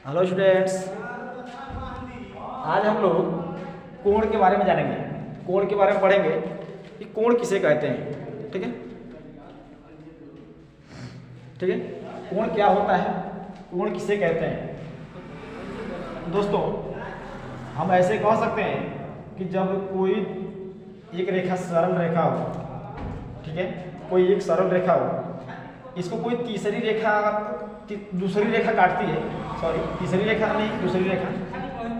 Hello students, आज हम लोग कोण के बारे में जानेंगे। कोण के बारे में पढ़ेंगे कि कोण किसे कहते हैं। ठीक है, ठीक है। कोण क्या होता है, कोण किसे कहते हैं। दोस्तों, हम ऐसे कह सकते हैं कि जब कोई एक रेखा सरल रेखा हो, ठीक है, कोई एक सरल रेखा हो, इसको कोई तीसरी रेखा दूसरी रेखा काटती है, सॉरी तीसरी रेखा नहीं, दूसरी रेखा,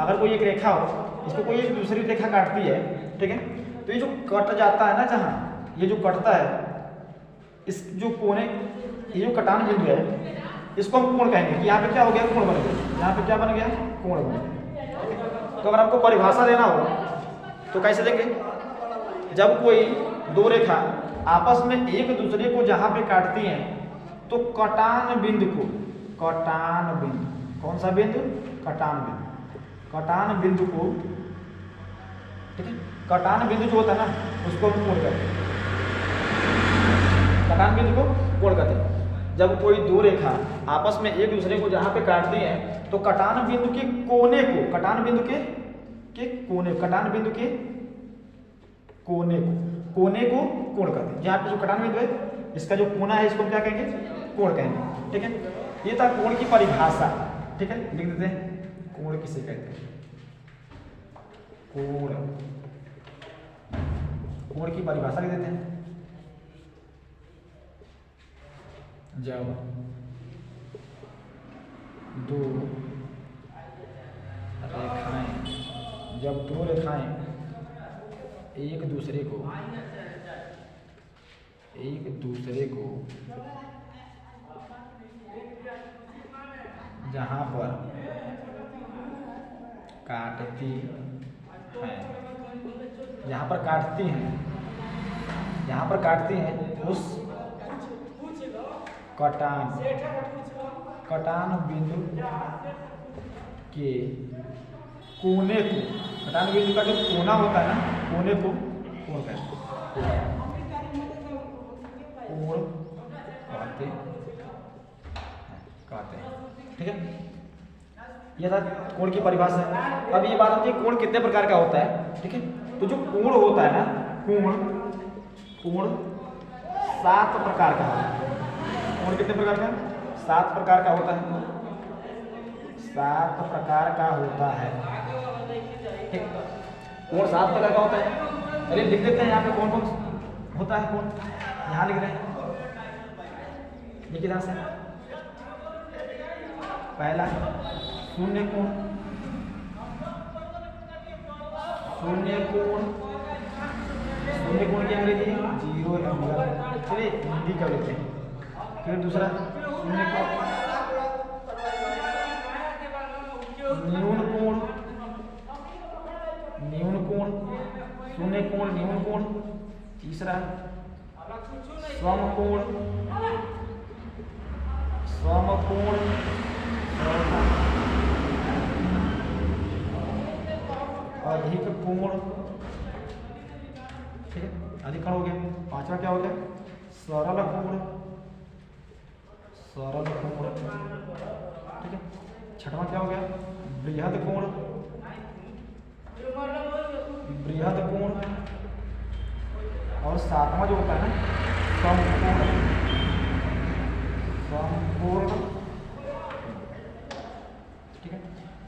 अगर कोई एक रेखा हो, इसको कोई एक दूसरी रेखा काटती है, ठीक है, तो ये जो कट जाता है ना, जहाँ ये जो कटता है, इस जो कोने, ये जो कटान बिंदु है, इसको हम कोण कहेंगे कि यहाँ पे क्या हो गया, कोण बन गया। यहाँ पे क्या बन गया, कोण बन गया। ठीक है, तो अगर आपको परिभाषा देना हो तो कैसे देंगे, जब कोई दो रेखा आपस में एक दूसरे को जहाँ पे काटती हैं, तो कटान बिंदु को, कटान बिंदु, कौन सा बिंदु, कटान बिंदु, कटान बिंदु को, ठीक है, कटान बिंदु जो होता है ना, उसको हम कोण कहते हैं। कटान बिंदु को कोण कहते हैं। जब कोई दो रेखा आपस में एक दूसरे को जहाँ पे काटती हैं, तो कटान बिंदु के कोने को, कटान बिंदु के कोने, कटान बिंदु के कोने को कोण कहते हैं। जहाँ पे जो कटान बिंदु है, इसका जो कोना है, इसको हम क्या कहेंगे, कोण कहेंगे। ठीक है, ये था कोण की परिभाषा। ठीक है, लिख देते हैं कोण किसे कहते हैं। कोण की परिभाषा लिख देते हैं। जब दो रेखाएं एक दूसरे को जहाँ पर काटती हैं, जहाँ पर काटती हैं, उस कटान बिंदु के कोने को, कटान बिंदु का जो कोना होता है ना, कोने को कोण कहते हैं। ठीक है, यह था कोण की परिभाषा। अब ये बात होती है कोण कितने प्रकार का होता है। ठीक है, तो जो कोण होता है ना, कोण 7 प्रकार का होता है। कोण कितने प्रकार का, 7 प्रकार का होता है, 7 प्रकार का होता है। ठीक, कोण 7 प्रकार का होता है। चलिए लिख देते हैं यहाँ पे कौन कौन होता है कोण, यहाँ लिख रहे हैं। देखिए ध्यान से, पहला शून्य कोण, शून्य कोण की अंग्रेजी जीरो एंगल, चलिए हिंदी कर लेते हैं। फिर दूसरा शून्य कोण, न्यून कोण, शून्य कोण, न्यून कोण। तीसरा समकोण, अधिक कोण। ठीक है, अधिक कोण हो गया। पांचवा क्या हो गया, सरल कोण, ठीक है। छठवां क्या हो गया, बृहद कोण, और सातवां जो होता है ना, समकोण। ठीक है,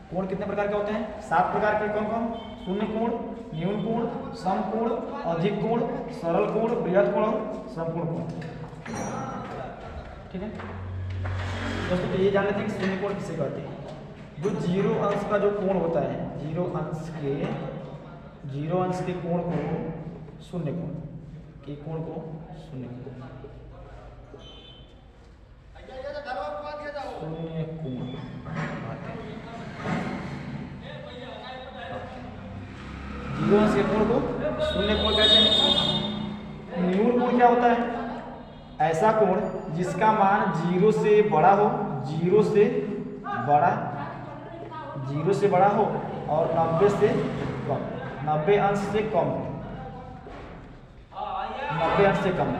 कोण कितने प्रकार के होते हैं, 7 प्रकार के। कौन कौन, शून्य कोण, न्यून कोण, समकोण, अधिक कोण, सरल कोण, बृहद कोण और समकोण कोण। ठीक है दोस्तों, तो ये जान लेते हैं कि शून्य कोण किसे कहते हैं। जो 0 अंश का जो कोण होता है, 0 अंश के कोण को शून्य कोण, के कोण को शून्य कोण कहते हैं। 0 अंश के कोण को शून्य कोण कहते हैं। न्यून कोण क्या होता है, ऐसा कोण जिसका मान 0 से बड़ा हो, 0 से बड़ा हो और 90 से कम, 90 अंश से कम हो, 90 अंश से कम हो।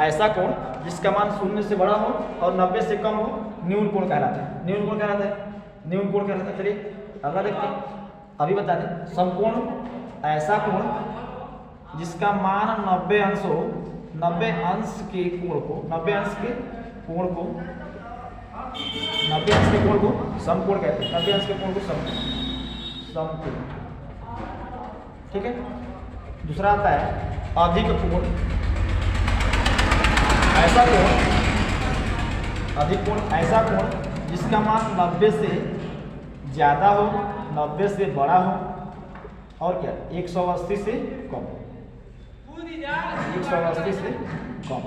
ऐसा कोण जिसका मान 0 से बड़ा हो और 90 से कम हो, न्यून कोण कहलाता है। न्यून कोण कहलाता है। न्यून कोण कहलाता है। चलिए अगला देखते हैं। अभी बता दें, समकोण ऐसा कोण जिसका मान 90 अंश हो, 90 अंश के कोण को 90 अंश के कोण को 90 अंश के कोण को समकोण कहते हैं। 90 अंश के कोण को समकोण, ठीक है। दूसरा आता है अधिक कोण ऐसा कोण, अधिक कोण ऐसा कोण जिसका मान 90 से ज़्यादा हो, 90 से बड़ा हो और क्या 180 से कम, 180 से कम।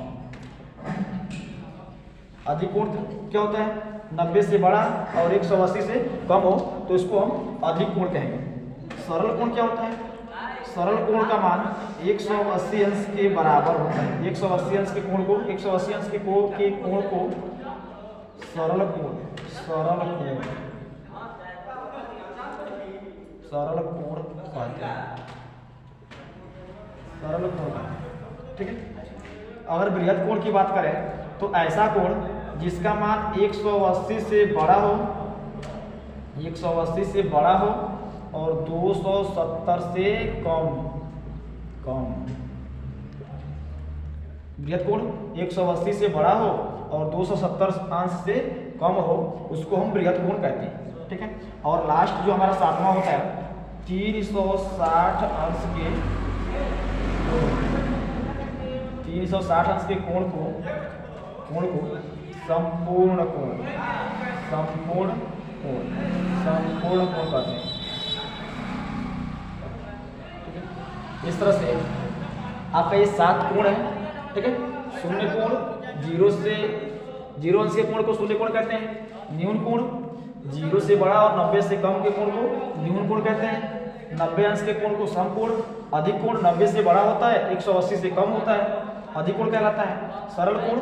अधिक कोण क्या होता है? 90 से बड़ा और 180 से कम हो तो इसको हम अधिक कोण कहेंगे। सरल कोण क्या होता है? सरल कोण का मान 180 अंश के बराबर होता है। 180 अंश के कोण को 180 अंश के कोण को सरल कोण कहते हैं। सरल कोण, ठीक है। अगर बृहद कोण की बात करें तो ऐसा कोण जिसका मान 180 से बड़ा हो, 180 से बड़ा हो और 270 से कम। बृहद कोण 180 से बड़ा हो और 270 अंश से कम हो, उसको हम बृहद कोण कहते हैं, ठीक है। और लास्ट जो हमारा 7वां होता है 360 अंश के 360 अंश के कोण को संपूर्ण कोण कहते हैं। इस तरह से आपका ये 7 कोण है, ठीक है। शून्य कोण 0 अंश के कोण को शून्य कोण कहते हैं। न्यून कोण 0 से बड़ा और 90 से कम के कोण को न्यून कोण कहते हैं। 90 अंश के कोण को समकोण। अधिक कोण 90 से बड़ा होता है, 180 से कम होता है, अधिक कोण कहलाता है। सरल कोण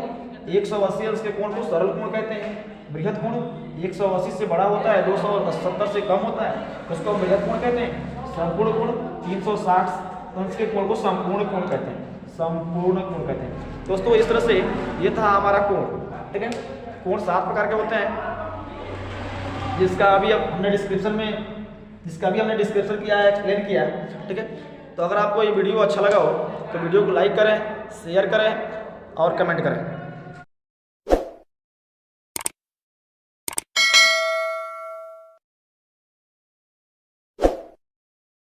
180 अंश के कोण को सरल कोण कहते हैं। बृहद कोण 180 से बड़ा होता है, 270 से कम होता है, उसको हम बृहद कोण कहते हैं। संपूर्ण कोण 360 अंश के कोण को संपूर्ण कोण कहते हैं। दोस्तों इस तरह से ये था हमारा कोण, ठीक है। कोण 7 प्रकार के होते हैं, जिसका अभी हमने डिस्क्रिप्शन किया है, एक्सप्लेन किया है, ठीक है। तो अगर आपको ये वीडियो अच्छा लगा हो तो वीडियो को लाइक करें, शेयर करें और कमेंट करें।